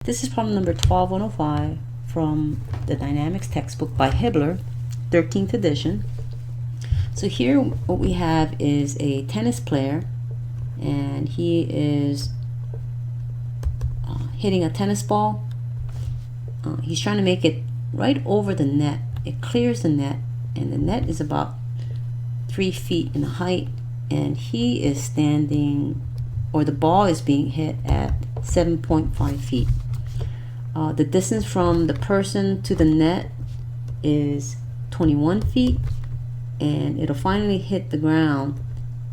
This is problem number 12105 from the Dynamics textbook by Hibbeler, 13th edition. So here what we have is a tennis player, and he is hitting a tennis ball. He's trying to make it right over the net. It clears the net, and the net is about 3 feet in height, and he is standing, or the ball is being hit at 7.5 feet. The distance from the person to the net is 21 feet, and it'll finally hit the ground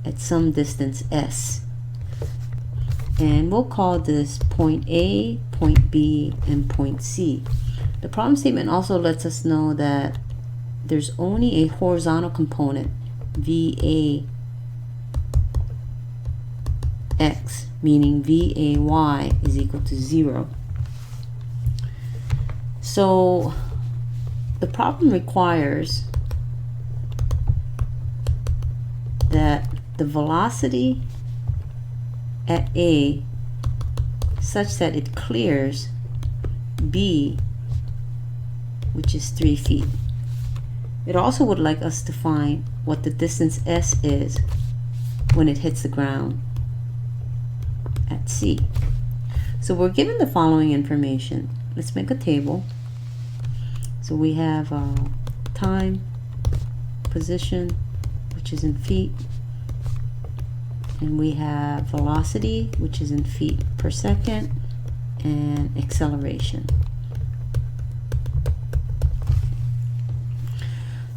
at some distance S. And we'll call this point A, point B, and point C. The problem statement also lets us know that there's only a horizontal component, VA X, meaning VAY is equal to 0. So the problem requires that the velocity at A such that it clears B, which is 3 feet. It also would like us to find what the distance S is when it hits the ground at C. So we're given the following information. Let's make a table. So we have time, position, which is in feet, and we have velocity, which is in feet per second, and acceleration.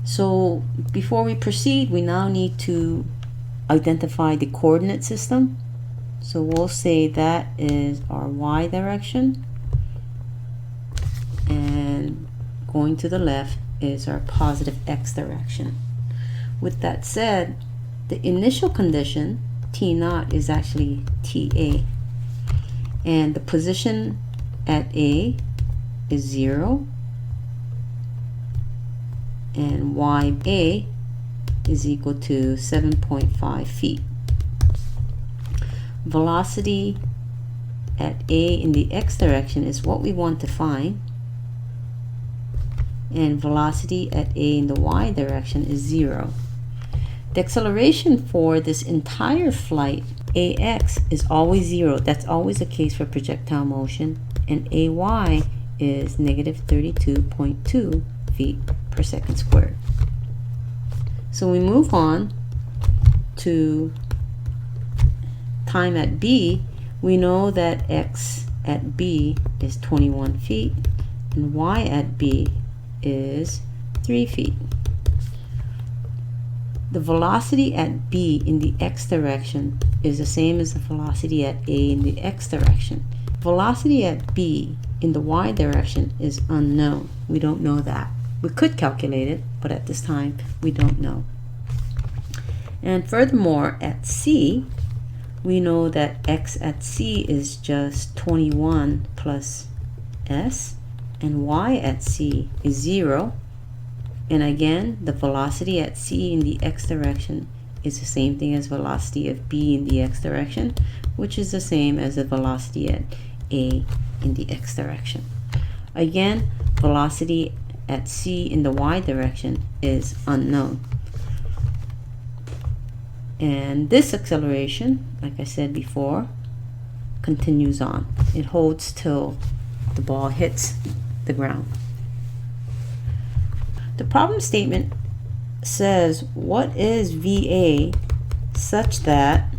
So before we proceed, we now need to identify the coordinate system. So we'll say that is our y direction, and going to the left is our positive x direction. With that said, the initial condition T naught is actually TA, and the position at A is 0, and YA is equal to 7.5 feet. Velocity at A in the x direction is what we want to find, and velocity at A in the y direction is 0. The acceleration for this entire flight, AX, is always 0. That's always the case for projectile motion. And AY is negative 32.2 feet per second squared. So we move on to time at B. We know that X at B is 21 feet, and Y at B is 3 feet. The velocity at B in the x direction is the same as the velocity at A in the x direction. Velocity at B in the y direction is unknown. We don't know that. We could calculate it, but at this time we don't know. And furthermore, at C, we know that x at C is just 21 plus s, and y at C is 0. And again, the velocity at C in the x direction is the same thing as velocity of B in the x direction, which is the same as the velocity at A in the x direction. Again, velocity at C in the y direction is unknown. And this acceleration, like I said before, continues on. It holds till the ball hits the ground. The problem statement says what is VA such that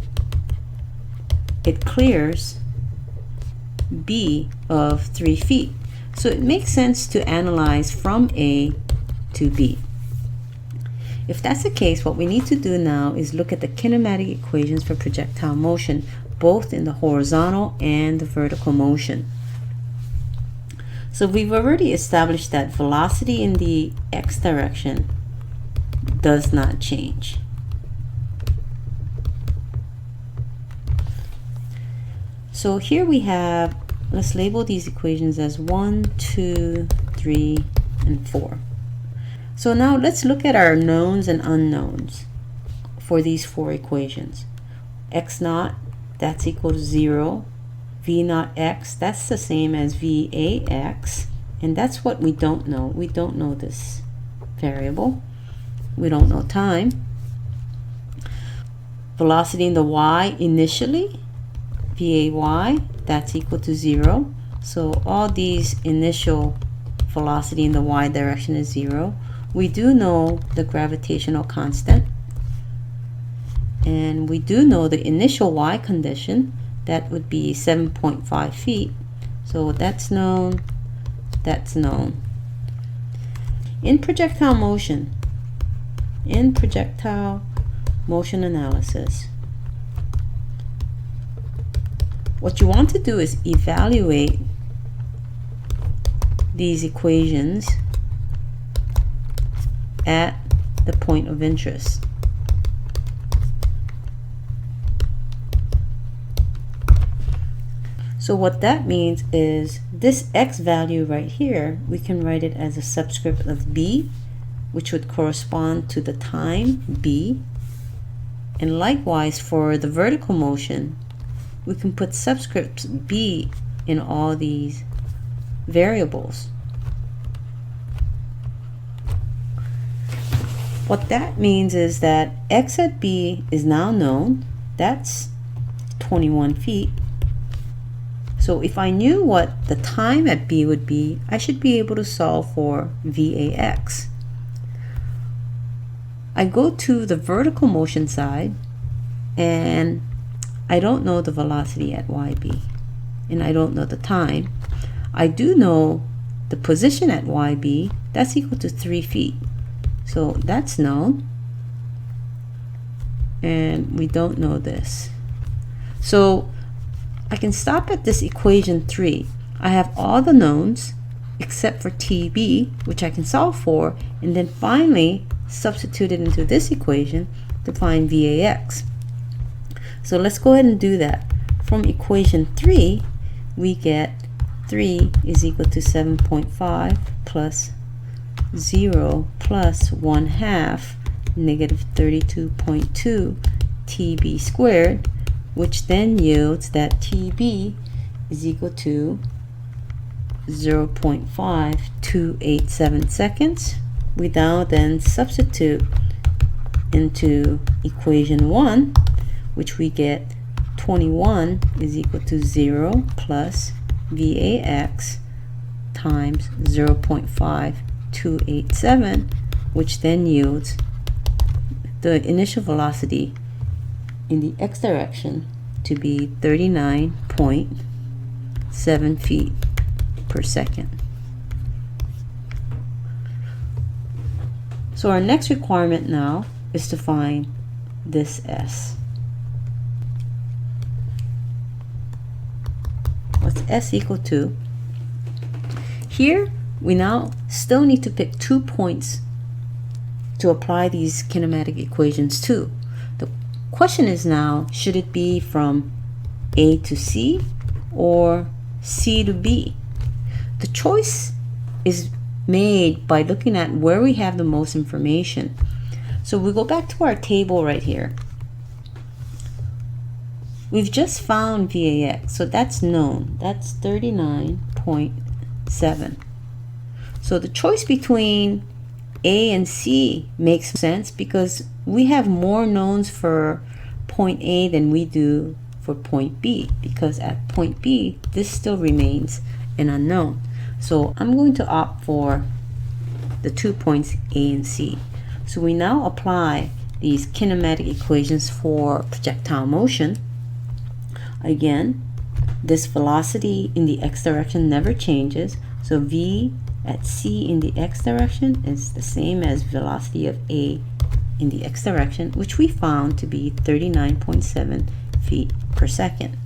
it clears B of 3 feet. So it makes sense to analyze from A to B. If that's the case, what we need to do now is look at the kinematic equations for projectile motion, both in the horizontal and the vertical motion. So we've already established that velocity in the x direction does not change. So here we have, let's label these equations as 1, 2, 3, and 4. So now let's look at our knowns and unknowns for these 4 equations. X naught, that's equal to 0. v naught x, that's the same as VAX, and that's what we don't know. We don't know this variable. We don't know time. Velocity in the y initially, VAY, that's equal to 0. So all these initial velocity in the y direction is 0. We do know the gravitational constant, and we do know the initial y condition. That would be 7.5 feet. So that's known, that's known. In projectile motion analysis, what you want to do is evaluate these equations at the point of interest. So what that means is this x value right here, we can write it as a subscript of b, which would correspond to the time b. And likewise for the vertical motion, we can put subscripts b in all these variables. What that means is that x at b is now known. That's 21 feet. So if I knew what the time at b would be, I should be able to solve for VAX. I go to the vertical motion side, and I don't know the velocity at YB, and I don't know the time. I do know the position at YB, that's equal to 3 feet. So that's known, and we don't know this. So I can stop at this equation 3. I have all the knowns except for TB, which I can solve for, and then finally substitute it into this equation to find VAX. So let's go ahead and do that. From equation 3, we get 3 is equal to 7.5 plus 0 plus 1/2 negative 32.2 TB squared, which then yields that TB is equal to 0.5287 seconds. We now then substitute into equation 1, which we get 21 is equal to 0 plus VAX times 0.5287, which then yields the initial velocity in the x direction to be 39.7 feet per second. So our next requirement now is to find this S. What's S equal to? Here we now still need to pick 2 points to apply these kinematic equations to. The question is now, should it be from A to C or C to B? The choice is made by looking at where we have the most information. So we go back to our table right here. We've just found VAX, so that's known. That's 39.7. So the choice between A and C makes sense because we have more knowns for point A than we do for point B, because at point B this still remains an unknown. So I'm going to opt for the 2 points A and C. So we now apply these kinematic equations for projectile motion. Again, this velocity in the x direction never changes, so V at C in the x direction is the same as velocity of A in the x direction, which we found to be 39.7 feet per second.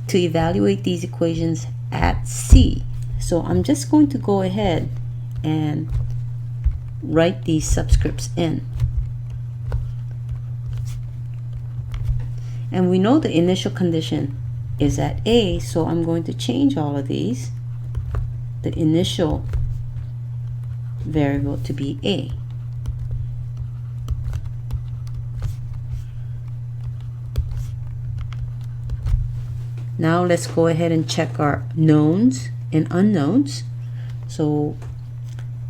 To evaluate these equations at C, so I'm just going to go ahead and write these subscripts in. And we know the initial condition is at A, so I'm going to change all of these, the initial variable to be A. Now let's go ahead and check our knowns and unknowns. So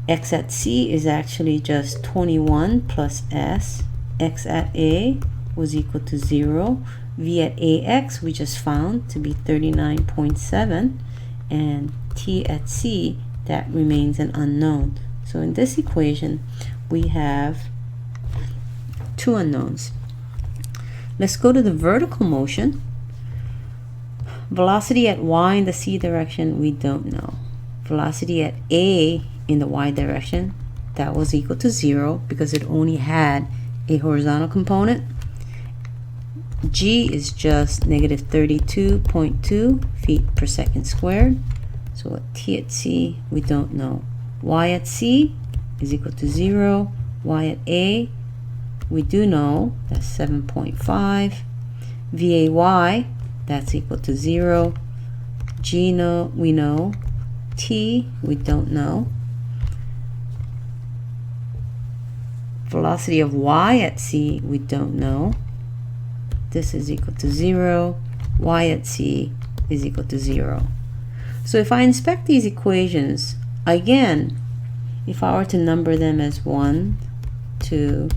x at C is actually just 21 plus S. X at A was equal to 0. V at AX we just found to be 39.7. And T at C, that remains an unknown. So in this equation, we have two unknowns. Let's go to the vertical motion. Velocity at y in the C direction, we don't know. Velocity at A in the y direction, that was equal to 0 because it only had a horizontal component. G is just negative 32.2 feet per second squared. So T at C, we don't know. Y at C is equal to 0. Y at A, we do know, that's 7.5. VAY, that's equal to 0. G, we know. T, we don't know. Velocity of y at C, we don't know. This is equal to 0. Y at C is equal to 0. So if I inspect these equations, again, if I were to number them as 1, 2,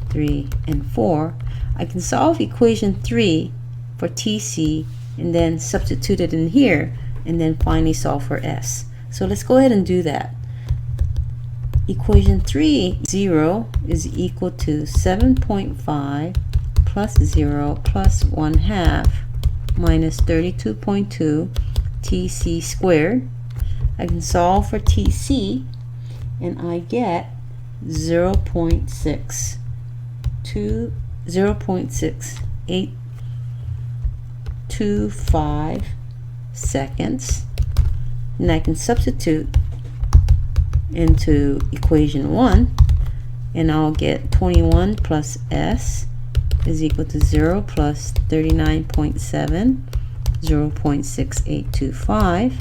3, and 4, I can solve equation 3 for TC and then substitute it in here and then finally solve for S. So let's go ahead and do that. Equation 3, 0 is equal to 7.5 plus 0 plus 1/2 minus 32.2 TC squared. I can solve for TC and I get 0.6825 seconds. And I can substitute into equation 1 and I'll get 21 plus S is equal to 0 plus 39.7, 0.6825.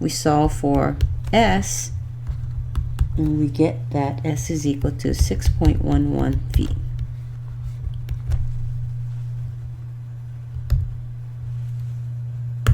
We solve for S and we get that S is equal to 6.11 feet.